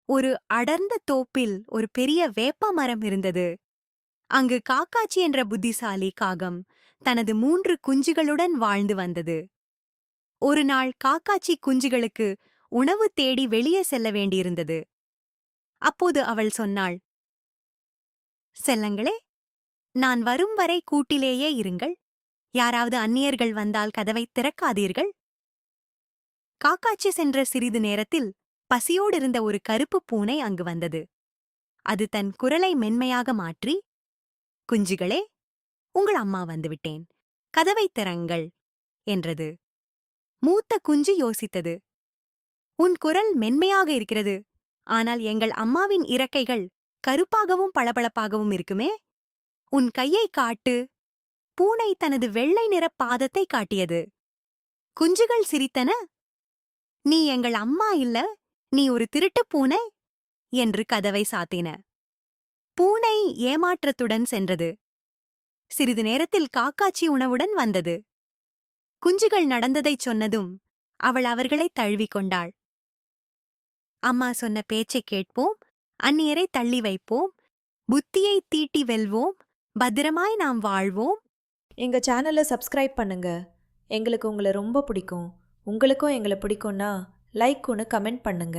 ஒரு அடர்ந்த தோப்பில் ஒரு பெரிய வேப்ப மரம் இருந்தது. அங்கு காக்காச்சி என்ற புத்திசாலி காகம் தனது 3 குஞ்சுகளுடன் வாழ்ந்து வந்தது. ஒரு நாள் காக்காச்சி குஞ்சுகளுக்கு உணவு தேடி வெளியே செல்ல வேண்டியிருந்தது. அப்போது அவள் சொன்னாள், "செல்லங்களே, நான் வரும் வரை கூட்டிலேயே இருங்கள். யாராவது அந்நியர்கள் வந்தால் கதவைத் திறக்காதீர்கள்." காக்காச்சி சென்ற சிறிது நேரத்தில் பசியோடிருந்த ஒரு கருப்பு பூனை அங்கு வந்தது. அது தன் குரலை மென்மையாக மாற்றி, "குஞ்சுகளே, உங்கள் அம்மா வந்துவிட்டேன். கதவைத் திறங்கள்" என்றது. மூத்த குஞ்சு யோசித்தது. "உன் குரல் மென்மையாக இருக்கிறது. ஆனால் எங்கள் அம்மாவின் இறக்கைகள் கருப்பாகவும் பளபளப்பாகவும் இருக்குமே. உன் கையைக் காட்டு." பூனை தனது வெள்ளை நிறப் பாதத்தை காட்டியது. குஞ்சுகள் சிரித்தன. "நீ எங்கள் அம்மா இல்ல, நீ ஒரு திருட்டுப் பூனை" என்று கதவை சாத்தின. பூனை ஏமாற்றத்துடன் சென்றது. சிறிது நேரத்தில் காக்காச்சி உணவுடன் வந்தது. குஞ்சுகள் நடந்ததைச் சொன்னதும் அவள் அவர்களைத் தழுவிக்கொண்டாள். "அம்மா சொன்ன பேச்சைக் கேட்போம், அந்நியரை தள்ளி வைப்போம், புத்தியைத் தீட்டி வெல்வோம், பத்திரமாய் நாம் வாழ்வோம்." எங்கள் சேனலை சப்ஸ்கிரைப் பண்ணுங்க. எங்களுக்கு உங்களை ரொம்ப பிடிக்கும். உங்களுக்கும் எங்களை பிடிக்கும்னா லைக் ஒன்று கமெண்ட் பண்ணுங்க.